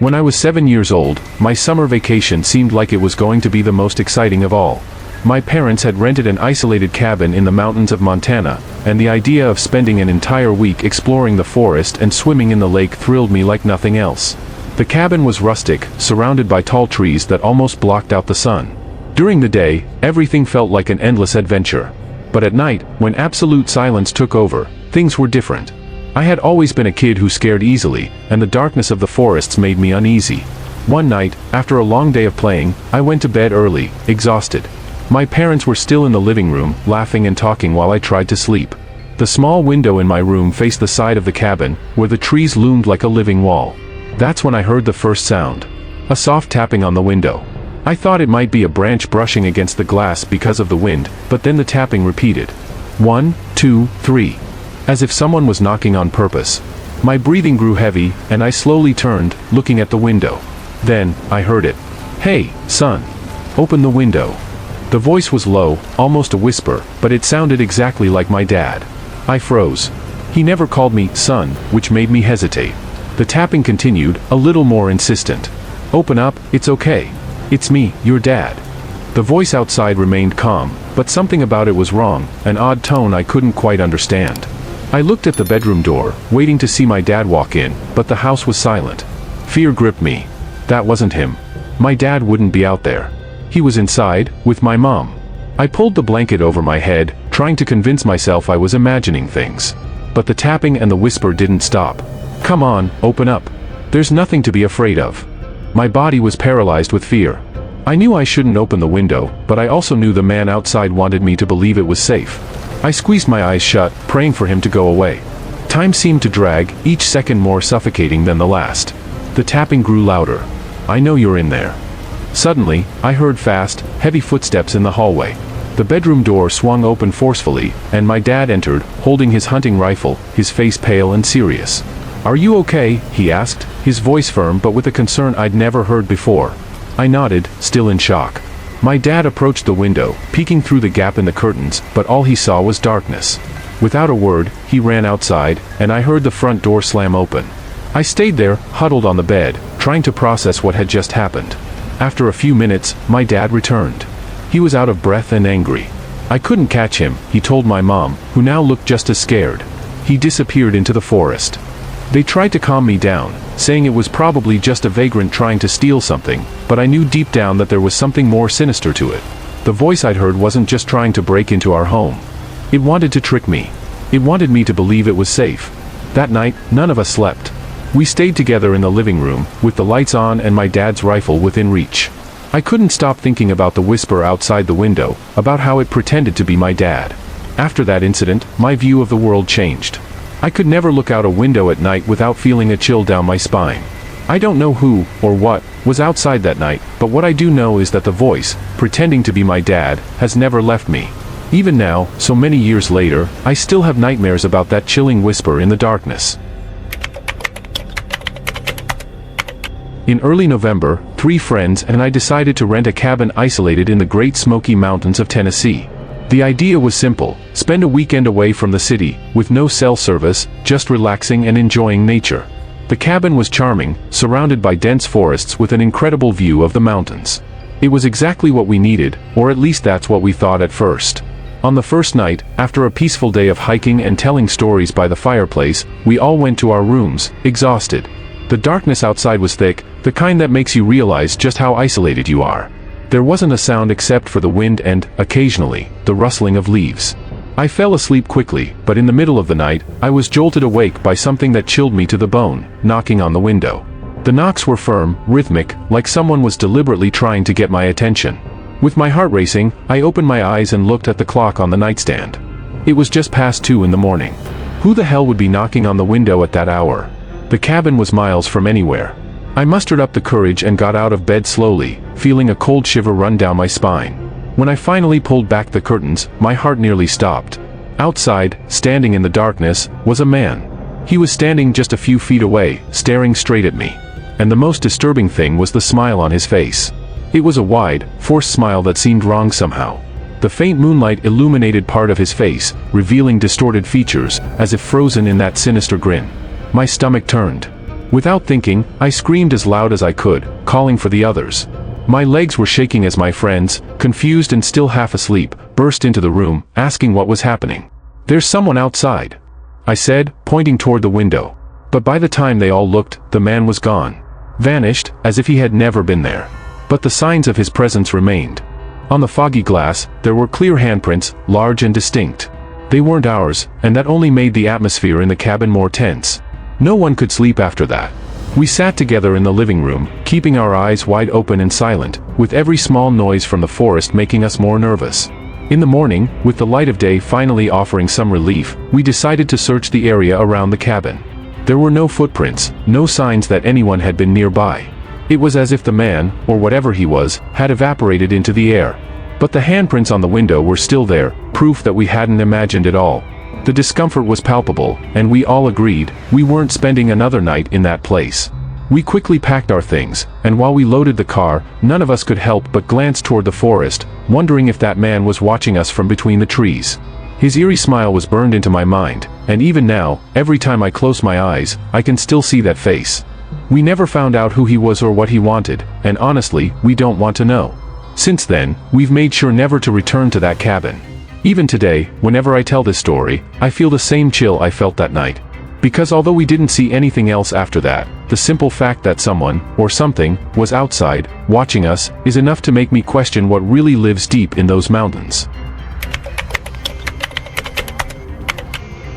When I was 7 years old, my summer vacation seemed like it was going to be the most exciting of all. My parents had rented an isolated cabin in the mountains of Montana, and the idea of spending an entire week exploring the forest and swimming in the lake thrilled me like nothing else. The cabin was rustic, surrounded by tall trees that almost blocked out the sun. During the day, everything felt like an endless adventure. But at night, when absolute silence took over, things were different. I had always been a kid who scared easily, and the darkness of the forests made me uneasy. One night, after a long day of playing, I went to bed early, exhausted. My parents were still in the living room, laughing and talking while I tried to sleep. The small window in my room faced the side of the cabin, where the trees loomed like a living wall. That's when I heard the first sound. A soft tapping on the window. I thought it might be a branch brushing against the glass because of the wind, but then the tapping repeated. 1, 2, 3. As if someone was knocking on purpose. My breathing grew heavy, and I slowly turned, looking at the window. Then, I heard it. "Hey, son. Open the window." The voice was low, almost a whisper, but it sounded exactly like my dad. I froze. He never called me son, which made me hesitate. The tapping continued, a little more insistent. "Open up, it's okay. It's me, your dad." The voice outside remained calm, but something about it was wrong, an odd tone I couldn't quite understand. I looked at the bedroom door, waiting to see my dad walk in, but the house was silent. Fear gripped me. That wasn't him. My dad wouldn't be out there. He was inside, with my mom. I pulled the blanket over my head, trying to convince myself I was imagining things. But the tapping and the whisper didn't stop. "Come on, open up. There's nothing to be afraid of." My body was paralyzed with fear. I knew I shouldn't open the window, but I also knew the man outside wanted me to believe it was safe. I squeezed my eyes shut, praying for him to go away. Time seemed to drag, each second more suffocating than the last. The tapping grew louder. "I know you're in there." Suddenly, I heard fast, heavy footsteps in the hallway. The bedroom door swung open forcefully, and my dad entered, holding his hunting rifle, his face pale and serious. "Are you okay?" he asked, his voice firm but with a concern I'd never heard before. I nodded, still in shock. My dad approached the window, peeking through the gap in the curtains, but all he saw was darkness. Without a word, he ran outside, and I heard the front door slam open. I stayed there, huddled on the bed, trying to process what had just happened. After a few minutes, my dad returned. He was out of breath and angry. I couldn't catch him, he told my mom, who now looked just as scared. He disappeared into the forest. They tried to calm me down, saying it was probably just a vagrant trying to steal something, but I knew deep down that there was something more sinister to it. The voice I'd heard wasn't just trying to break into our home. It wanted to trick me. It wanted me to believe it was safe. That night, none of us slept. We stayed together in the living room, with the lights on and my dad's rifle within reach. I couldn't stop thinking about the whisper outside the window, about how it pretended to be my dad. After that incident, my view of the world changed. I could never look out a window at night without feeling a chill down my spine. I don't know who, or what, was outside that night, but what I do know is that the voice, pretending to be my dad, has never left me. Even now, so many years later, I still have nightmares about that chilling whisper in the darkness. In early November, 3 friends and I decided to rent a cabin isolated in the Great Smoky Mountains of Tennessee. The idea was simple: spend a weekend away from the city, with no cell service, just relaxing and enjoying nature. The cabin was charming, surrounded by dense forests with an incredible view of the mountains. It was exactly what we needed, or at least that's what we thought at first. On the first night, after a peaceful day of hiking and telling stories by the fireplace, we all went to our rooms, exhausted. The darkness outside was thick, the kind that makes you realize just how isolated you are. There wasn't a sound except for the wind and, occasionally, the rustling of leaves. I fell asleep quickly, but in the middle of the night, I was jolted awake by something that chilled me to the bone, knocking on the window. The knocks were firm, rhythmic, like someone was deliberately trying to get my attention. With my heart racing, I opened my eyes and looked at the clock on the nightstand. It was just past 2 in the morning. Who the hell would be knocking on the window at that hour? The cabin was miles from anywhere. I mustered up the courage and got out of bed slowly, feeling a cold shiver run down my spine. When I finally pulled back the curtains, my heart nearly stopped. Outside, standing in the darkness, was a man. He was standing just a few feet away, staring straight at me. And the most disturbing thing was the smile on his face. It was a wide, forced smile that seemed wrong somehow. The faint moonlight illuminated part of his face, revealing distorted features, as if frozen in that sinister grin. My stomach turned. Without thinking, I screamed as loud as I could, calling for the others. My legs were shaking as my friends, confused and still half asleep, burst into the room, asking what was happening. "There's someone outside," I said, pointing toward the window. But by the time they all looked, the man was gone. Vanished, as if he had never been there. But the signs of his presence remained. On the foggy glass, there were clear handprints, large and distinct. They weren't ours, and that only made the atmosphere in the cabin more tense. No one could sleep after that. We sat together in the living room, keeping our eyes wide open and silent, with every small noise from the forest making us more nervous. In the morning, with the light of day finally offering some relief, we decided to search the area around the cabin. There were no footprints, no signs that anyone had been nearby. It was as if the man, or whatever he was, had evaporated into the air. But the handprints on the window were still there, proof that we hadn't imagined it all. The discomfort was palpable, and we all agreed we weren't spending another night in that place. We quickly packed our things, and while we loaded the car, none of us could help but glance toward the forest, wondering if that man was watching us from between the trees. His eerie smile was burned into my mind, and even now, every time I close my eyes, I can still see that face. We never found out who he was or what he wanted, and honestly, we don't want to know. Since then, we've made sure never to return to that cabin. Even today, whenever I tell this story, I feel the same chill I felt that night. Because although we didn't see anything else after that, the simple fact that someone, or something, was outside, watching us, is enough to make me question what really lives deep in those mountains.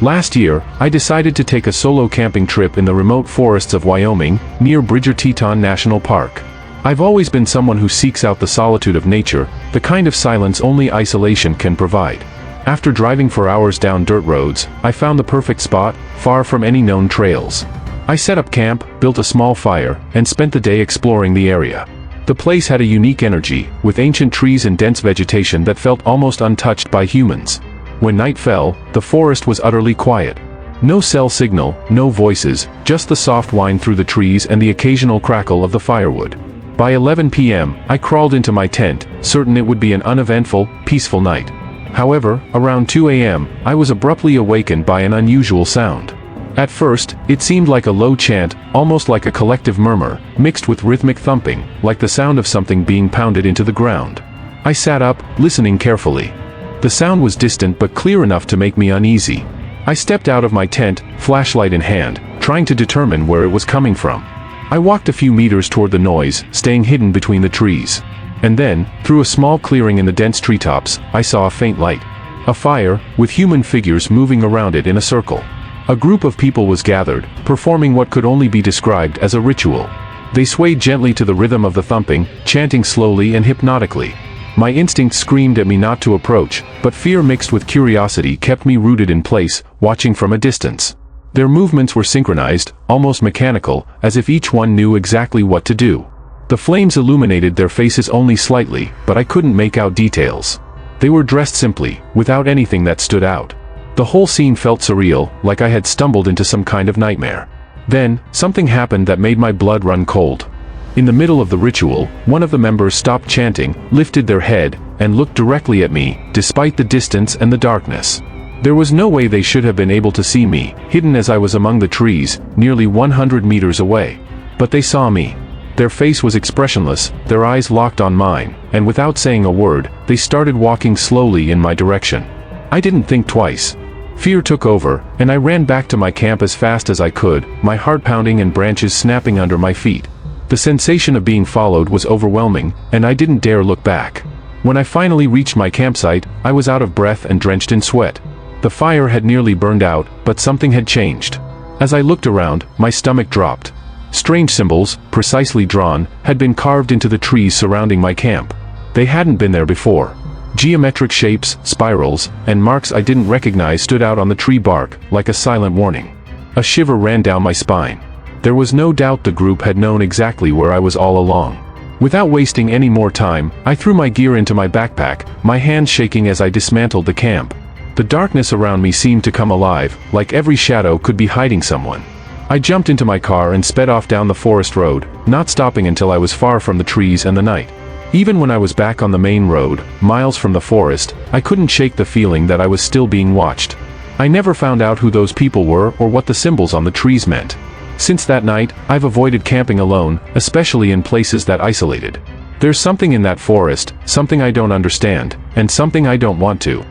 Last year, I decided to take a solo camping trip in the remote forests of Wyoming, near Bridger-Teton National Park. I've always been someone who seeks out the solitude of nature, the kind of silence only isolation can provide. After driving for hours down dirt roads, I found the perfect spot, far from any known trails. I set up camp, built a small fire, and spent the day exploring the area. The place had a unique energy, with ancient trees and dense vegetation that felt almost untouched by humans. When night fell, the forest was utterly quiet. No cell signal, no voices, just the soft whine through the trees and the occasional crackle of the firewood. By 11 p.m., I crawled into my tent, certain it would be an uneventful, peaceful night. However, around 2 a.m., I was abruptly awakened by an unusual sound. At first, it seemed like a low chant, almost like a collective murmur, mixed with rhythmic thumping, like the sound of something being pounded into the ground. I sat up, listening carefully. The sound was distant but clear enough to make me uneasy. I stepped out of my tent, flashlight in hand, trying to determine where it was coming from. I walked a few meters toward the noise, staying hidden between the trees. And then, through a small clearing in the dense treetops, I saw a faint light. A fire, with human figures moving around it in a circle. A group of people was gathered, performing what could only be described as a ritual. They swayed gently to the rhythm of the thumping, chanting slowly and hypnotically. My instinct screamed at me not to approach, but fear mixed with curiosity kept me rooted in place, watching from a distance. Their movements were synchronized, almost mechanical, as if each one knew exactly what to do. The flames illuminated their faces only slightly, but I couldn't make out details. They were dressed simply, without anything that stood out. The whole scene felt surreal, like I had stumbled into some kind of nightmare. Then, something happened that made my blood run cold. In the middle of the ritual, one of the members stopped chanting, lifted their head, and looked directly at me, despite the distance and the darkness. There was no way they should have been able to see me, hidden as I was among the trees, nearly 100 meters away. But they saw me. Their face was expressionless, their eyes locked on mine, and without saying a word, they started walking slowly in my direction. I didn't think twice. Fear took over, and I ran back to my camp as fast as I could, my heart pounding and branches snapping under my feet. The sensation of being followed was overwhelming, and I didn't dare look back. When I finally reached my campsite, I was out of breath and drenched in sweat. The fire had nearly burned out, but something had changed. As I looked around, my stomach dropped. Strange symbols, precisely drawn, had been carved into the trees surrounding my camp. They hadn't been there before. Geometric shapes, spirals, and marks I didn't recognize stood out on the tree bark, like a silent warning. A shiver ran down my spine. There was no doubt the group had known exactly where I was all along. Without wasting any more time, I threw my gear into my backpack, my hands shaking as I dismantled the camp. The darkness around me seemed to come alive, like every shadow could be hiding someone. I jumped into my car and sped off down the forest road, not stopping until I was far from the trees and the night. Even when I was back on the main road, miles from the forest, I couldn't shake the feeling that I was still being watched. I never found out who those people were or what the symbols on the trees meant. Since that night, I've avoided camping alone, especially in places that isolated. There's something in that forest, something I don't understand, and something I don't want to.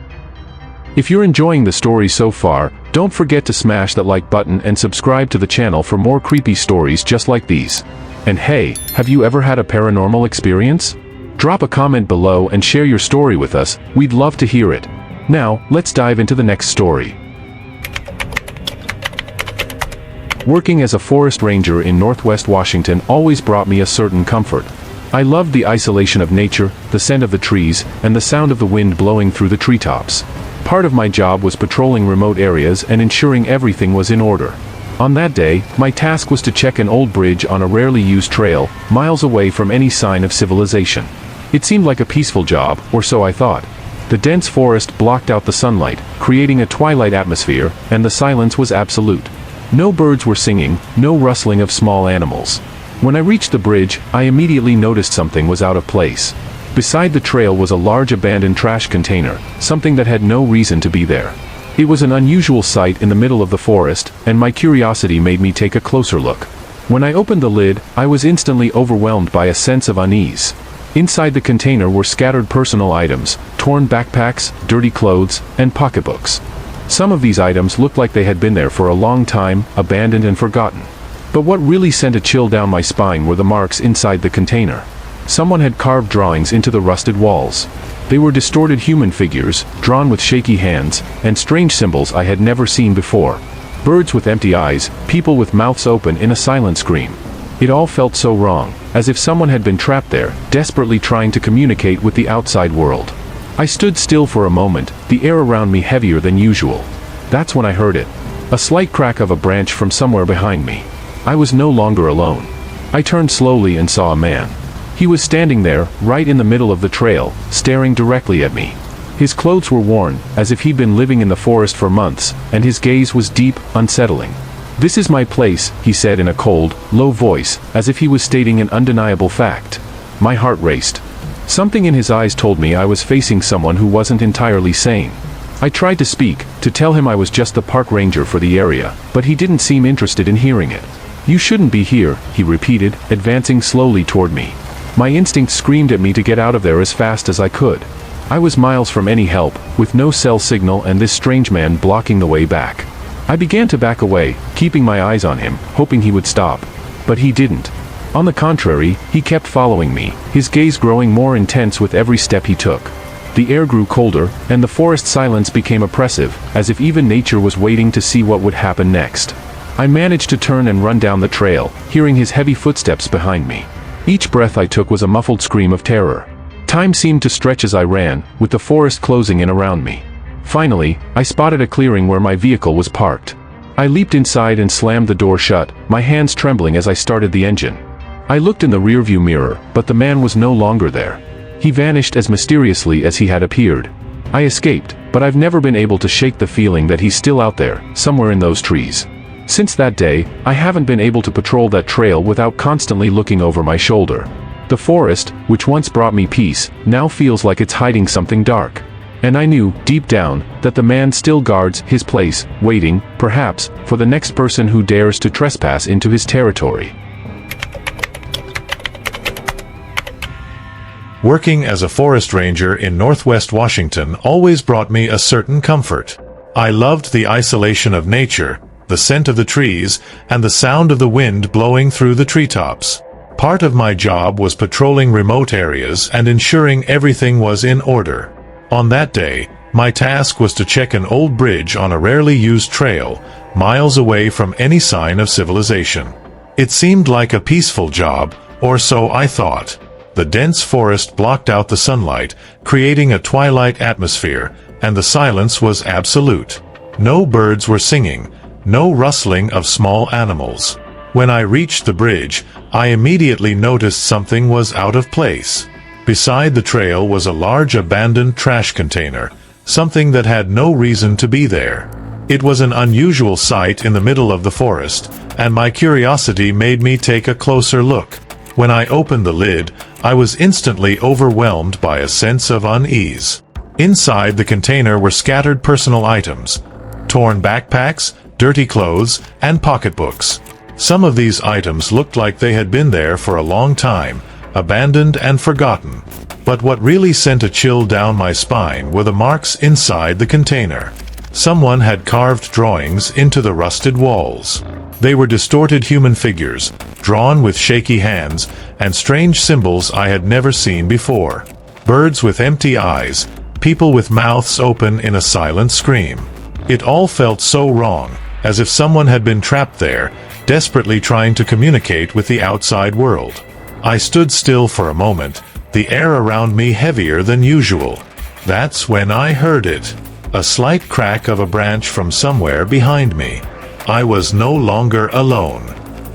If you're enjoying the story so far, don't forget to smash that like button and subscribe to the channel for more creepy stories just like these. And hey, have you ever had a paranormal experience? Drop a comment below and share your story with us, we'd love to hear it. Now, let's dive into the next story. Working as a forest ranger in Northwest Washington always brought me a certain comfort. I loved the isolation of nature, the scent of the trees, and the sound of the wind blowing through the treetops. Part of my job was patrolling remote areas and ensuring everything was in order. On that day, my task was to check an old bridge on a rarely used trail, miles away from any sign of civilization. It seemed like a peaceful job, or so I thought. The dense forest blocked out the sunlight, creating a twilight atmosphere, and the silence was absolute. No birds were singing, no rustling of small animals. When I reached the bridge, I immediately noticed something was out of place. Beside the trail was a large abandoned trash container, something that had no reason to be there. It was an unusual sight in the middle of the forest, and my curiosity made me take a closer look. When I opened the lid, I was instantly overwhelmed by a sense of unease. Inside the container were scattered personal items, torn backpacks, dirty clothes, and pocketbooks. Some of these items looked like they had been there for a long time, abandoned and forgotten. But what really sent a chill down my spine were the marks inside the container. Someone had carved drawings into the rusted walls. They were distorted human figures, drawn with shaky hands, and strange symbols I had never seen before. Birds with empty eyes, people with mouths open in a silent scream. It all felt so wrong, as if someone had been trapped there, desperately trying to communicate with the outside world. I stood still for a moment, the air around me heavier than usual. That's when I heard it. A slight crack of a branch from somewhere behind me. I was no longer alone. I turned slowly and saw a man. He was standing there, right in the middle of the trail, staring directly at me. His clothes were worn, as if he'd been living in the forest for months, and his gaze was deep, unsettling. "This is my place," he said in a cold, low voice, as if he was stating an undeniable fact. My heart raced. Something in his eyes told me I was facing someone who wasn't entirely sane. I tried to speak, to tell him I was just the park ranger for the area, but he didn't seem interested in hearing it. "You shouldn't be here," he repeated, advancing slowly toward me. My instinct screamed at me to get out of there as fast as I could. I was miles from any help, with no cell signal and this strange man blocking the way back. I began to back away, keeping my eyes on him, hoping he would stop. But he didn't. On the contrary, he kept following me, his gaze growing more intense with every step he took. The air grew colder, and the forest silence became oppressive, as if even nature was waiting to see what would happen next. I managed to turn and run down the trail, hearing his heavy footsteps behind me. Each breath I took was a muffled scream of terror. Time seemed to stretch as I ran, with the forest closing in around me. Finally, I spotted a clearing where my vehicle was parked. I leaped inside and slammed the door shut, my hands trembling as I started the engine. I looked in the rearview mirror, but the man was no longer there. He vanished as mysteriously as he had appeared. I escaped, but I've never been able to shake the feeling that he's still out there, somewhere in those trees. Since that day, I haven't been able to patrol that trail without constantly looking over my shoulder. The forest, which once brought me peace, now feels like it's hiding something dark. And I knew, deep down, that the man still guards his place, waiting, perhaps, for the next person who dares to trespass into his territory. Working as a forest ranger in Northwest Washington always brought me a certain comfort. I loved the isolation of nature, the scent of the trees, and the sound of the wind blowing through the treetops. Part of my job was patrolling remote areas and ensuring everything was in order. On that day, my task was to check an old bridge on a rarely used trail, miles away from any sign of civilization. It seemed like a peaceful job, or so I thought. The dense forest blocked out the sunlight, creating a twilight atmosphere, and the silence was absolute. No birds were singing, no rustling of small animals. When I reached the bridge, I immediately noticed something was out of place. Beside the trail was a large abandoned trash container, something that had no reason to be there. It was an unusual sight in the middle of the forest, and my curiosity made me take a closer look. When I opened the lid, I was instantly overwhelmed by a sense of unease. Inside the container were scattered personal items, torn backpacks, dirty clothes, and pocketbooks. Some of these items looked like they had been there for a long time, abandoned and forgotten. But what really sent a chill down my spine were the marks inside the container. Someone had carved drawings into the rusted walls. They were distorted human figures, drawn with shaky hands, and strange symbols I had never seen before. Birds with empty eyes, people with mouths open in a silent scream. It all felt so wrong, as if someone had been trapped there, desperately trying to communicate with the outside world. I stood still for a moment, the air around me heavier than usual. That's when I heard it. A slight crack of a branch from somewhere behind me. I was no longer alone.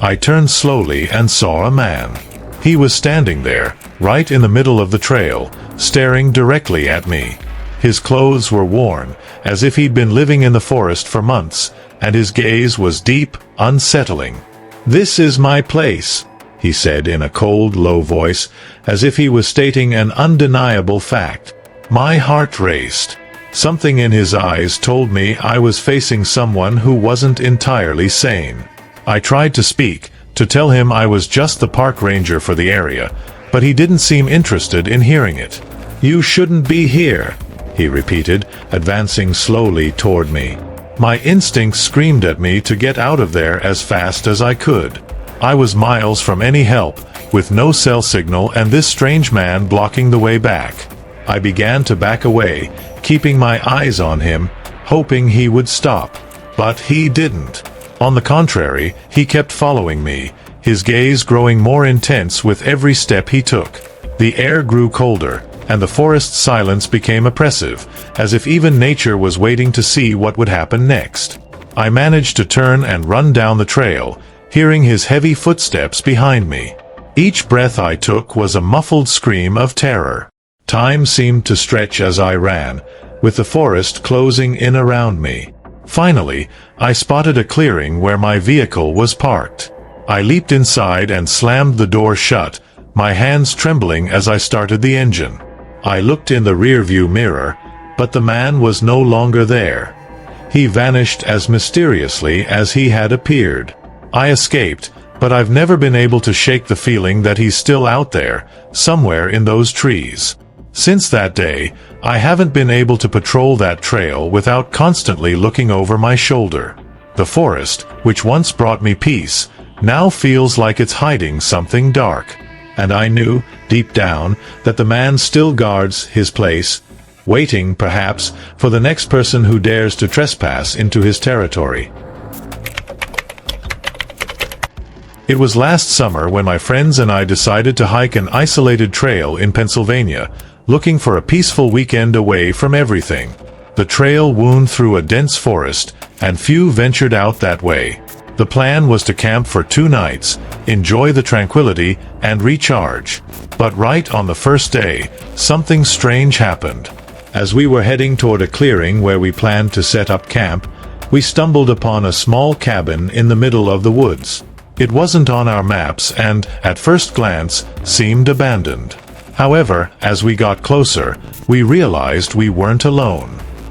I turned slowly and saw a man. He was standing there, right in the middle of the trail, staring directly at me. His clothes were worn, as if he'd been living in the forest for months, and his gaze was deep, unsettling. "This is my place," he said in a cold, low voice, as if he was stating an undeniable fact. My heart raced. Something in his eyes told me I was facing someone who wasn't entirely sane. I tried to speak, to tell him I was just the park ranger for the area, but he didn't seem interested in hearing it. "You shouldn't be here," he repeated, advancing slowly toward me. My instincts screamed at me to get out of there as fast as I could. I was miles from any help, with no cell signal and this strange man blocking the way back. I began to back away, keeping my eyes on him, hoping he would stop. But he didn't. On the contrary, he kept following me, his gaze growing more intense with every step he took. The air grew colder, and the forest silence became oppressive, as if even nature was waiting to see what would happen next. I managed to turn and run down the trail, hearing his heavy footsteps behind me. Each breath I took was a muffled scream of terror. Time seemed to stretch as I ran, with the forest closing in around me. Finally, I spotted a clearing where my vehicle was parked. I leaped inside and slammed the door shut, my hands trembling as I started the engine. I looked in the rearview mirror, but the man was no longer there. He vanished as mysteriously as he had appeared. I escaped, but I've never been able to shake the feeling that he's still out there, somewhere in those trees. Since that day, I haven't been able to patrol that trail without constantly looking over my shoulder. The forest, which once brought me peace, now feels like it's hiding something dark. And I knew, deep down, that the man still guards his place, waiting, perhaps, for the next person who dares to trespass into his territory. It was last summer when my friends and I decided to hike an isolated trail in Pennsylvania, looking for a peaceful weekend away from everything. The trail wound through a dense forest, and few ventured out that way. The plan was to camp for 2 nights, enjoy the tranquility, and recharge. But right on the first day, something strange happened. As we were heading toward a clearing where we planned to set up camp, we stumbled upon a small cabin in the middle of the woods. It wasn't on our maps and, at first glance, seemed abandoned. However, as we got closer, we realized we weren't alone.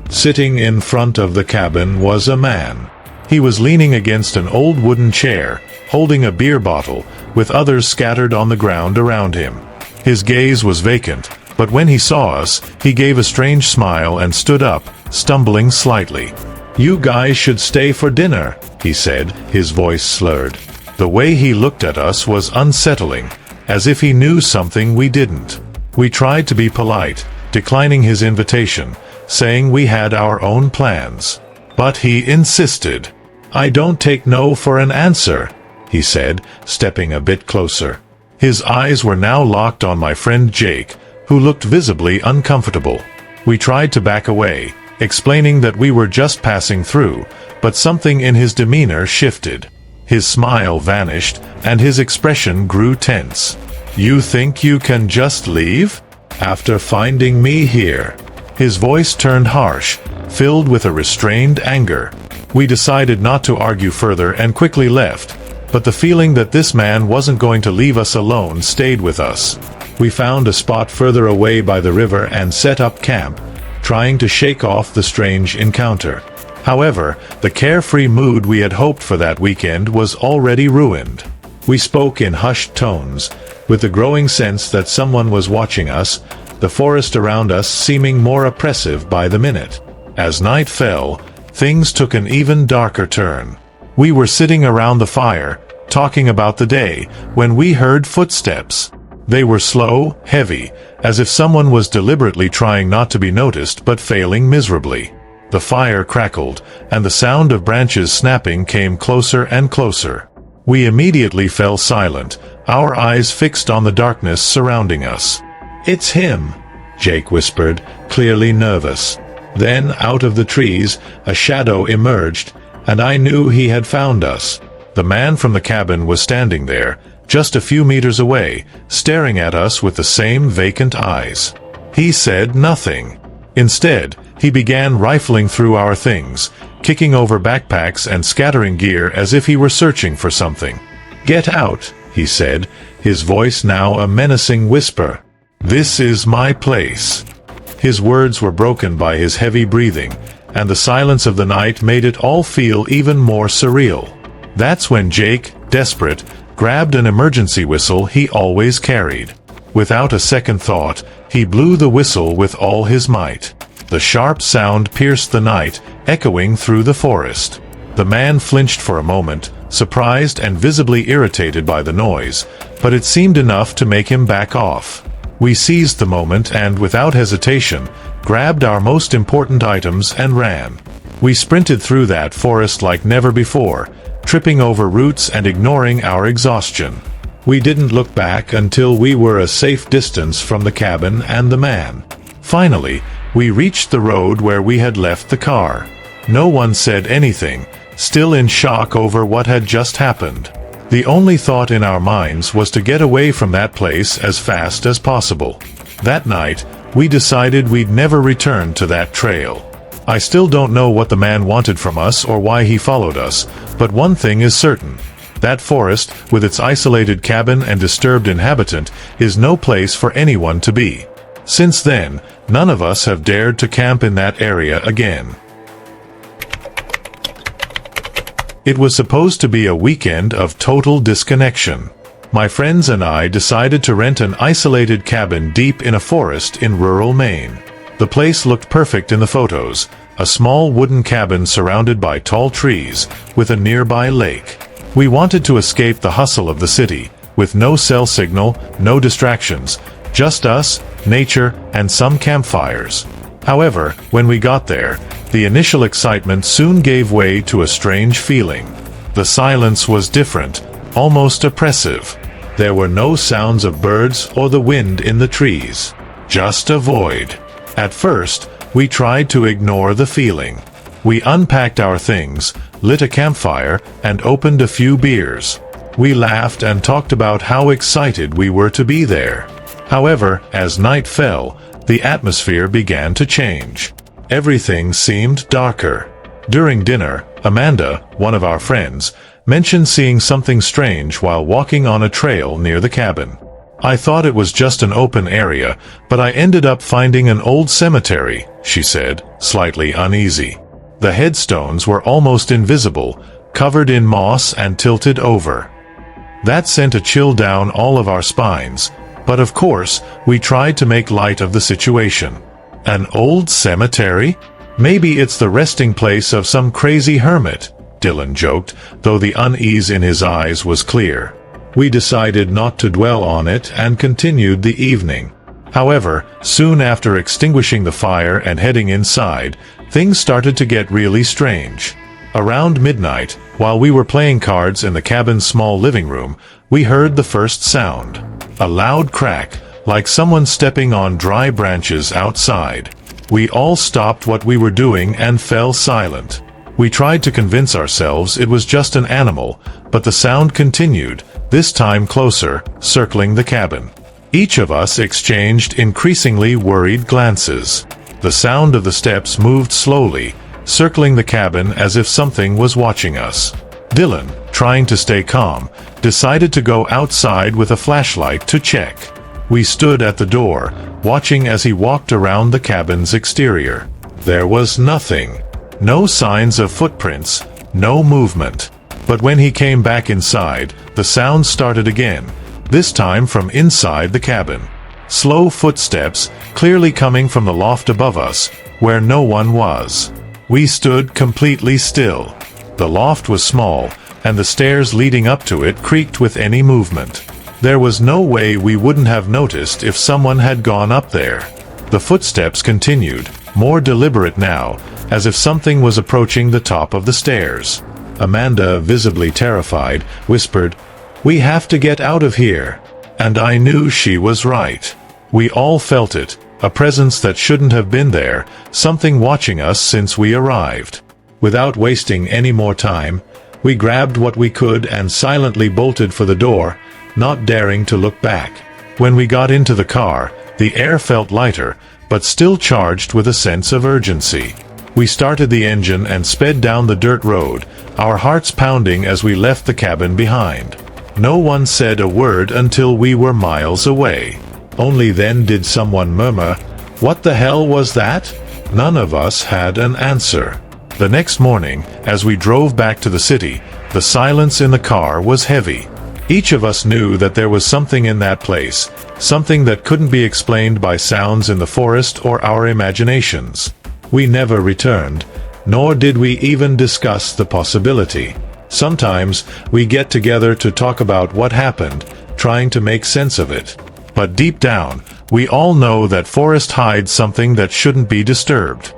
Sitting in front of the cabin was a man. He was leaning against an old wooden chair, holding a beer bottle, with others scattered on the ground around him. His gaze was vacant, but when he saw us, he gave a strange smile and stood up, stumbling slightly. "You guys should stay for dinner," he said, his voice slurred. The way he looked at us was unsettling, as if he knew something we didn't. We tried to be polite, declining his invitation, saying we had our own plans. But he insisted. "I don't take no for an answer," he said, stepping a bit closer. His eyes were now locked on my friend Jake, who looked visibly uncomfortable. We tried to back away, explaining that we were just passing through, but something in his demeanor shifted. His smile vanished, and his expression grew tense. "You think you can just leave? After finding me here?" His voice turned harsh, filled with a restrained anger. We decided not to argue further and quickly left, but the feeling that this man wasn't going to leave us alone stayed with us. We found a spot further away by the river and set up camp, trying to shake off the strange encounter. However, the carefree mood we had hoped for that weekend was already ruined. We spoke in hushed tones, with the growing sense that someone was watching us, the forest around us seeming more oppressive by the minute. As night fell, things took an even darker turn. We were sitting around the fire, talking about the day, when we heard footsteps. They were slow, heavy, as if someone was deliberately trying not to be noticed but failing miserably. The fire crackled, and the sound of branches snapping came closer and closer. We immediately fell silent, our eyes fixed on the darkness surrounding us. "It's him," Jake whispered, clearly nervous. Then, out of the trees, a shadow emerged, and I knew he had found us. The man from the cabin was standing there, just a few meters away, staring at us with the same vacant eyes. He said nothing. Instead, he began rifling through our things, kicking over backpacks and scattering gear as if he were searching for something. "Get out," he said, his voice now a menacing whisper. "This is my place." His words were broken by his heavy breathing, and the silence of the night made it all feel even more surreal. That's when Jake, desperate, grabbed an emergency whistle he always carried. Without a second thought, he blew the whistle with all his might. The sharp sound pierced the night, echoing through the forest. The man flinched for a moment, surprised and visibly irritated by the noise, but it seemed enough to make him back off. We seized the moment and, without hesitation, grabbed our most important items and ran. We sprinted through that forest like never before, tripping over roots and ignoring our exhaustion. We didn't look back until we were a safe distance from the cabin and the man. Finally, we reached the road where we had left the car. No one said anything, still in shock over what had just happened. The only thought in our minds was to get away from that place as fast as possible. That night, we decided we'd never return to that trail. I still don't know what the man wanted from us or why he followed us, but one thing is certain. That forest, with its isolated cabin and disturbed inhabitant, is no place for anyone to be. Since then, none of us have dared to camp in that area again. It was supposed to be a weekend of total disconnection. My friends and I decided to rent an isolated cabin deep in a forest in rural Maine. The place looked perfect in the photos, a small wooden cabin surrounded by tall trees, with a nearby lake. We wanted to escape the hustle of the city, with no cell signal, no distractions, just us, nature, and some campfires. However, when we got there, the initial excitement soon gave way to a strange feeling. The silence was different, almost oppressive. There were no sounds of birds or the wind in the trees. Just a void. At first, we tried to ignore the feeling. We unpacked our things, lit a campfire, and opened a few beers. We laughed and talked about how excited we were to be there. However, as night fell, the atmosphere began to change. Everything seemed darker. During dinner, Amanda, one of our friends, mentioned seeing something strange while walking on a trail near the cabin. I thought it was just an open area, but I ended up finding an old cemetery, she said, slightly uneasy. The headstones were almost invisible, covered in moss and tilted over. That sent a chill down all of our spines, but of course, we tried to make light of the situation. An old cemetery? Maybe it's the resting place of some crazy hermit, Dylan joked, though the unease in his eyes was clear. We decided not to dwell on it and continued the evening. However, soon after extinguishing the fire and heading inside, things started to get really strange. Around midnight, while we were playing cards in the cabin's small living room, we heard the first sound. A loud crack, like someone stepping on dry branches outside. We all stopped what we were doing and fell silent. We tried to convince ourselves it was just an animal, but the sound continued, this time closer, circling the cabin. Each of us exchanged increasingly worried glances. The sound of the steps moved slowly, circling the cabin as if something was watching us. Dylan, trying to stay calm, decided to go outside with a flashlight to check. We stood at the door, watching as he walked around the cabin's exterior. There was nothing. No signs of footprints, no movement. But when he came back inside, the sound started again, this time from inside the cabin. Slow footsteps, clearly coming from the loft above us, where no one was. We stood completely still. The loft was small, and the stairs leading up to it creaked with any movement. There was no way we wouldn't have noticed if someone had gone up there. The footsteps continued, more deliberate now, as if something was approaching the top of the stairs. Amanda, visibly terrified, whispered, "We have to get out of here." And I knew she was right. We all felt it, a presence that shouldn't have been there, something watching us since we arrived. Without wasting any more time, we grabbed what we could and silently bolted for the door, not daring to look back. When we got into the car, the air felt lighter, but still charged with a sense of urgency. We started the engine and sped down the dirt road, our hearts pounding as we left the cabin behind. No one said a word until we were miles away. Only then did someone murmur, "What the hell was that?" None of us had an answer. The next morning, as we drove back to the city, the silence in the car was heavy. Each of us knew that there was something in that place, something that couldn't be explained by sounds in the forest or our imaginations. We never returned, nor did we even discuss the possibility. Sometimes, we get together to talk about what happened, trying to make sense of it. But deep down, we all know that forest hides something that shouldn't be disturbed.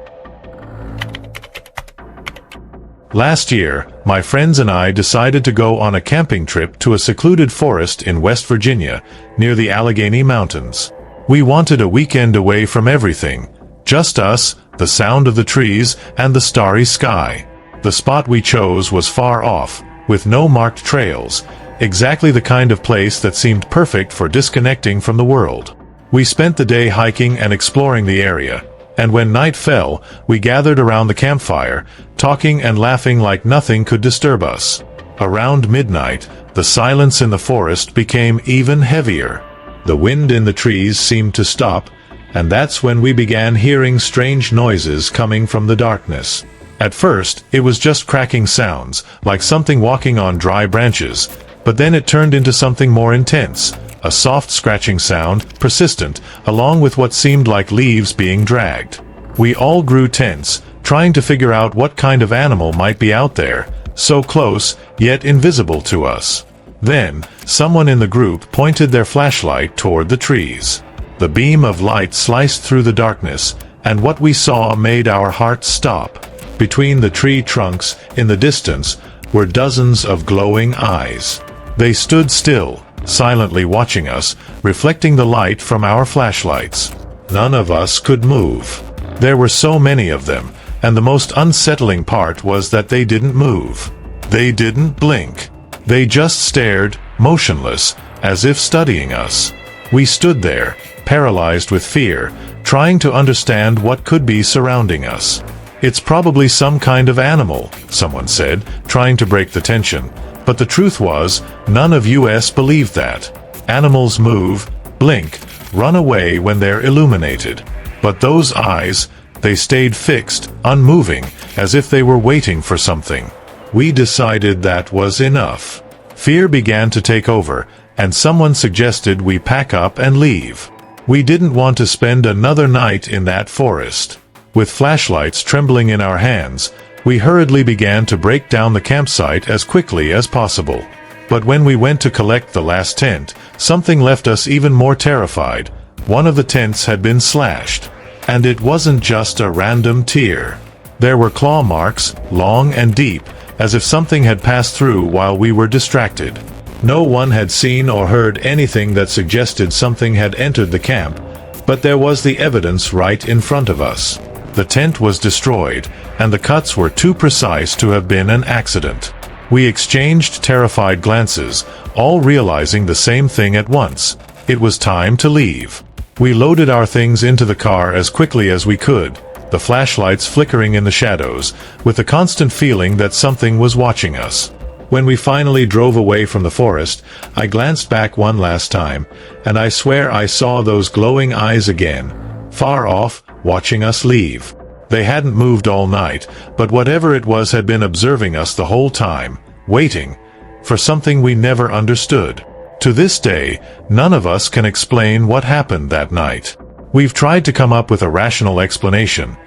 Last year, my friends and I decided to go on a camping trip to a secluded forest in West Virginia, near the Allegheny Mountains. We wanted a weekend away from everything, just us, the sound of the trees, and the starry sky. The spot we chose was far off, with no marked trails, exactly the kind of place that seemed perfect for disconnecting from the world. We spent the day hiking and exploring the area, and when night fell, we gathered around the campfire, talking and laughing like nothing could disturb us. Around midnight, the silence in the forest became even heavier. The wind in the trees seemed to stop, and that's when we began hearing strange noises coming from the darkness. At first, it was just cracking sounds, like something walking on dry branches, but then it turned into something more intense, a soft scratching sound, persistent, along with what seemed like leaves being dragged. We all grew tense, trying to figure out what kind of animal might be out there, so close, yet invisible to us. Then, someone in the group pointed their flashlight toward the trees. The beam of light sliced through the darkness, and what we saw made our hearts stop. Between the tree trunks, in the distance, were dozens of glowing eyes. They stood still, silently watching us, reflecting the light from our flashlights. None of us could move. There were so many of them, and the most unsettling part was that they didn't move. They didn't blink. They just stared, motionless, as if studying us. We stood there, paralyzed with fear, trying to understand what could be surrounding us. "It's probably some kind of animal," someone said, trying to break the tension. But the truth was, none of us believed that. Animals move, blink, run away when they're illuminated. But those eyes, they stayed fixed, unmoving, as if they were waiting for something. We decided that was enough. Fear began to take over, and someone suggested we pack up and leave. We didn't want to spend another night in that forest. With flashlights trembling in our hands, we hurriedly began to break down the campsite as quickly as possible. But when we went to collect the last tent, something left us even more terrified. One of the tents had been slashed. And it wasn't just a random tear. There were claw marks, long and deep, as if something had passed through while we were distracted. No one had seen or heard anything that suggested something had entered the camp, but there was the evidence right in front of us. The tent was destroyed, and the cuts were too precise to have been an accident. We exchanged terrified glances, all realizing the same thing at once. It was time to leave. We loaded our things into the car as quickly as we could, the flashlights flickering in the shadows, with the constant feeling that something was watching us. When we finally drove away from the forest, I glanced back one last time, and I swear I saw those glowing eyes again, far off, watching us leave. They hadn't moved all night, but whatever it was had been observing us the whole time, waiting for something we never understood. To this day, none of us can explain what happened that night. We've tried to come up with a rational explanation.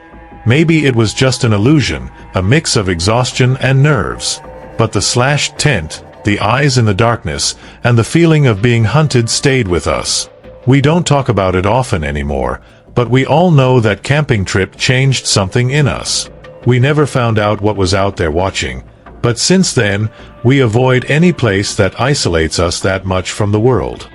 Maybe it was just an illusion, a mix of exhaustion and nerves. But the slashed tent, the eyes in the darkness, and the feeling of being hunted stayed with us. We don't talk about it often anymore, but we all know that camping trip changed something in us. We never found out what was out there watching, but since then, we avoid any place that isolates us that much from the world.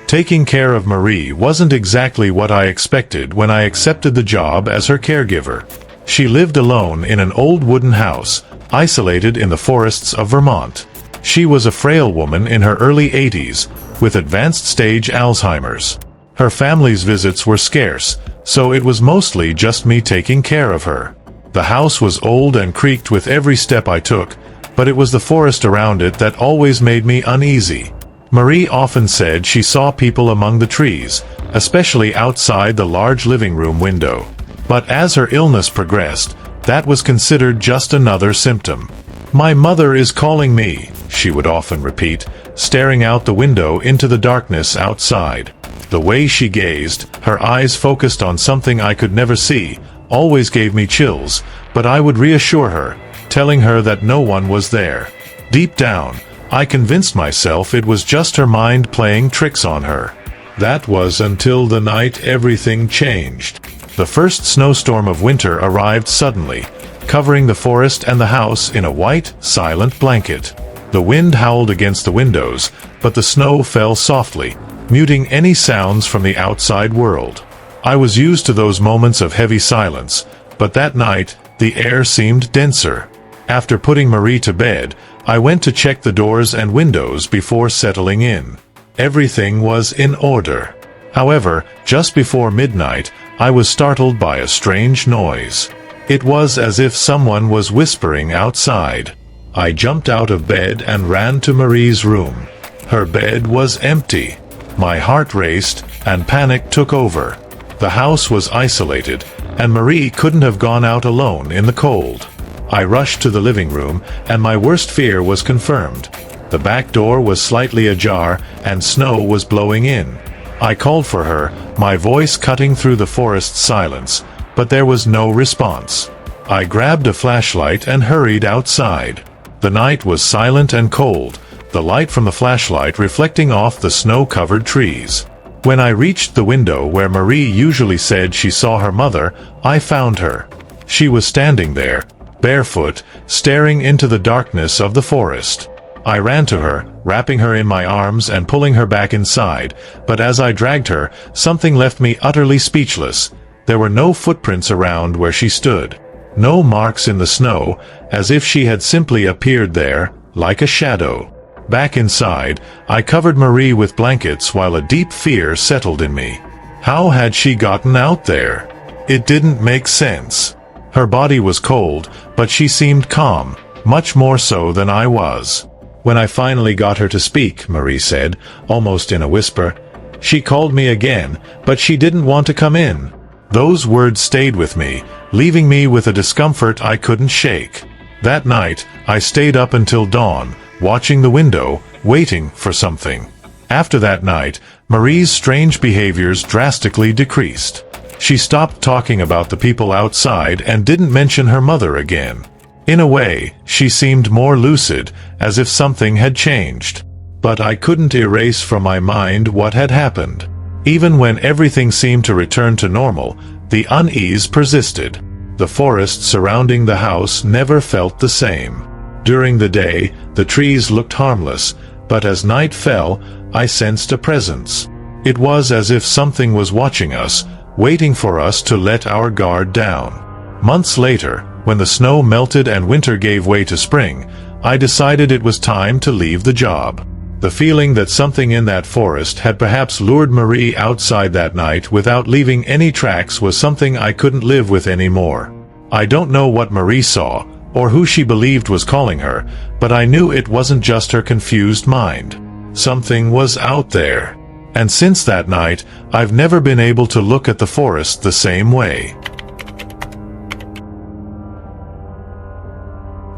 Taking care of Marie wasn't exactly what I expected when I accepted the job as her caregiver. She lived alone in an old wooden house, isolated in the forests of Vermont. She was a frail woman in her early 80s, with advanced stage Alzheimer's. Her family's visits were scarce, so it was mostly just me taking care of her. The house was old and creaked with every step I took, but it was the forest around it that always made me uneasy. Marie often said she saw people among the trees, especially outside the large living room window. But as her illness progressed, that was considered just another symptom. "My mother is calling me," she would often repeat, staring out the window into the darkness outside. The way she gazed, her eyes focused on something I could never see, always gave me chills, but I would reassure her, telling her that no one was there. Deep down, I convinced myself it was just her mind playing tricks on her. That was until the night everything changed. The first snowstorm of winter arrived suddenly, covering the forest and the house in a white, silent blanket. The wind howled against the windows, but the snow fell softly, muting any sounds from the outside world. I was used to those moments of heavy silence, but that night, the air seemed denser. After putting Marie to bed, I went to check the doors and windows before settling in. Everything was in order. However, just before midnight, I was startled by a strange noise. It was as if someone was whispering outside. I jumped out of bed and ran to Marie's room. Her bed was empty. My heart raced, and panic took over. The house was isolated, and Marie couldn't have gone out alone in the cold. I rushed to the living room, and my worst fear was confirmed. The back door was slightly ajar, and snow was blowing in. I called for her, my voice cutting through the forest silence, but there was no response. I grabbed a flashlight and hurried outside. The night was silent and cold, the light from the flashlight reflecting off the snow-covered trees. When I reached the window where Marie usually said she saw her mother, I found her. She was standing there, barefoot, staring into the darkness of the forest. I ran to her, wrapping her in my arms and pulling her back inside, but as I dragged her, something left me utterly speechless. There were no footprints around where she stood. No marks in the snow, as if she had simply appeared there, like a shadow. Back inside, I covered Marie with blankets while a deep fear settled in me. How had she gotten out there? It didn't make sense. Her body was cold, but she seemed calm, much more so than I was. When I finally got her to speak, Marie said, almost in a whisper, she called me again, but she didn't want to come in. Those words stayed with me, leaving me with a discomfort I couldn't shake. That night, I stayed up until dawn, watching the window, waiting for something. After that night, Marie's strange behaviors drastically decreased. She stopped talking about the people outside and didn't mention her mother again. In a way, she seemed more lucid, as if something had changed. But I couldn't erase from my mind what had happened. Even when everything seemed to return to normal, the unease persisted. The forest surrounding the house never felt the same. During the day, the trees looked harmless, but as night fell, I sensed a presence. It was as if something was watching us, waiting for us to let our guard down. Months later, when the snow melted and winter gave way to spring, I decided it was time to leave the job. The feeling that something in that forest had perhaps lured Marie outside that night without leaving any tracks was something I couldn't live with anymore. I don't know what Marie saw, or who she believed was calling her, but I knew it wasn't just her confused mind. Something was out there. And since that night, I've never been able to look at the forest the same way.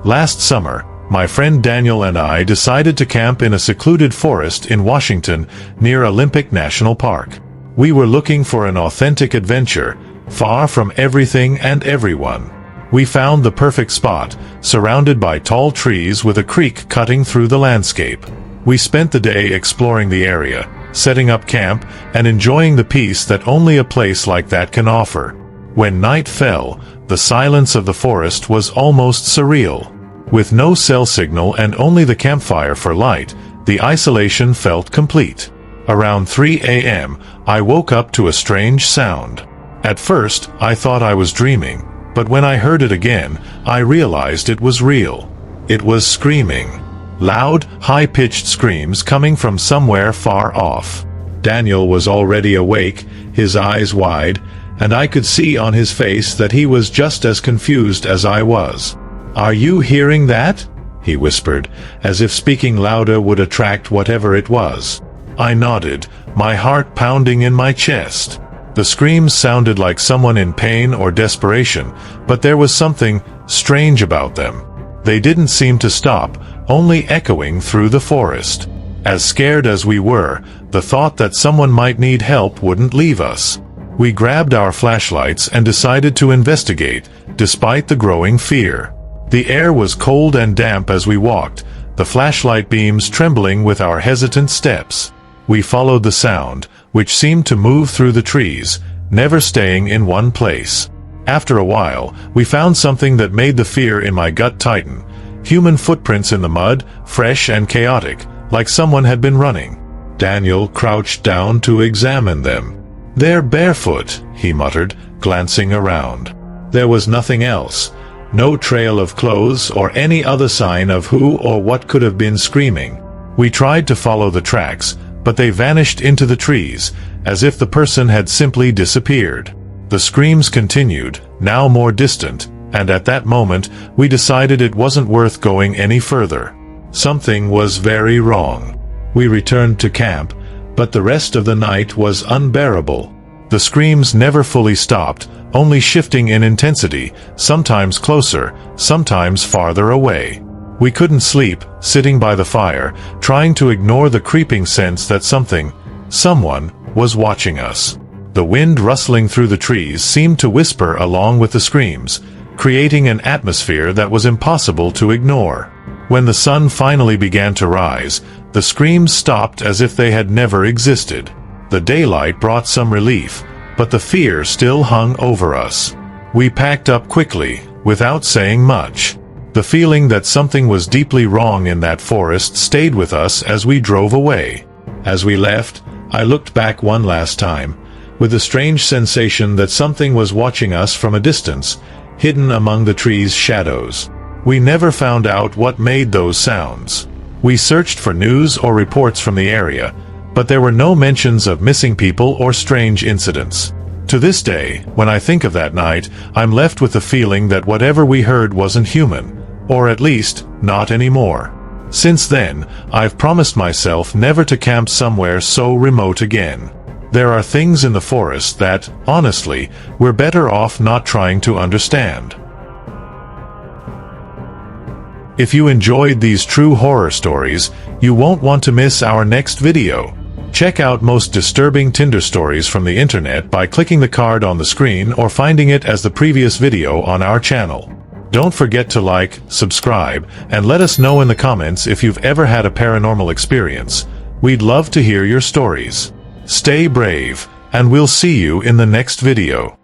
Last summer, my friend Daniel and I decided to camp in a secluded forest in Washington near Olympic National Park. We were looking for an authentic adventure, far from everything and everyone. We found the perfect spot, surrounded by tall trees with a creek cutting through the landscape. We spent the day exploring the area, setting up camp, and enjoying the peace that only a place like that can offer. When night fell, the silence of the forest was almost surreal. With no cell signal and only the campfire for light, the isolation felt complete. Around 3 a.m., I woke up to a strange sound. At first, I thought I was dreaming, but when I heard it again, I realized it was real. It was screaming. Loud, high-pitched screams coming from somewhere far off. Daniel was already awake, his eyes wide, and I could see on his face that he was just as confused as I was. "Are you hearing that?" he whispered, as if speaking louder would attract whatever it was. I nodded, my heart pounding in my chest. The screams sounded like someone in pain or desperation, but there was something strange about them. They didn't seem to stop, only echoing through the forest. As scared as we were, the thought that someone might need help wouldn't leave us. We grabbed our flashlights and decided to investigate, despite the growing fear. The air was cold and damp as we walked, the flashlight beams trembling with our hesitant steps. We followed the sound, which seemed to move through the trees, never staying in one place. After a while, we found something that made the fear in my gut tighten. Human footprints in the mud, fresh and chaotic, like someone had been running. Daniel crouched down to examine them. "They're barefoot," he muttered, glancing around. There was nothing else. No trail of clothes or any other sign of who or what could have been screaming. We tried to follow the tracks, but they vanished into the trees, as if the person had simply disappeared. The screams continued, now more distant, and at that moment, we decided it wasn't worth going any further. Something was very wrong. We returned to camp, but the rest of the night was unbearable. The screams never fully stopped, only shifting in intensity, sometimes closer, sometimes farther away. We couldn't sleep, sitting by the fire, trying to ignore the creeping sense that someone, was watching us. The wind rustling through the trees seemed to whisper along with the screams, creating an atmosphere that was impossible to ignore. When the sun finally began to rise, the screams stopped as if they had never existed. The daylight brought some relief, but the fear still hung over us. We packed up quickly, without saying much. The feeling that something was deeply wrong in that forest stayed with us as we drove away. As we left, I looked back one last time, with a strange sensation that something was watching us from a distance, hidden among the trees' shadows. We never found out what made those sounds. We searched for news or reports from the area, but there were no mentions of missing people or strange incidents. To this day, when I think of that night, I'm left with the feeling that whatever we heard wasn't human, or at least, not anymore. Since then, I've promised myself never to camp somewhere so remote again. There are things in the forest that, honestly, we're better off not trying to understand. If you enjoyed these true horror stories, you won't want to miss our next video. Check out most disturbing Tinder stories from the internet by clicking the card on the screen or finding it as the previous video on our channel. Don't forget to like, subscribe, and let us know in the comments if you've ever had a paranormal experience. We'd love to hear your stories. Stay brave, and we'll see you in the next video.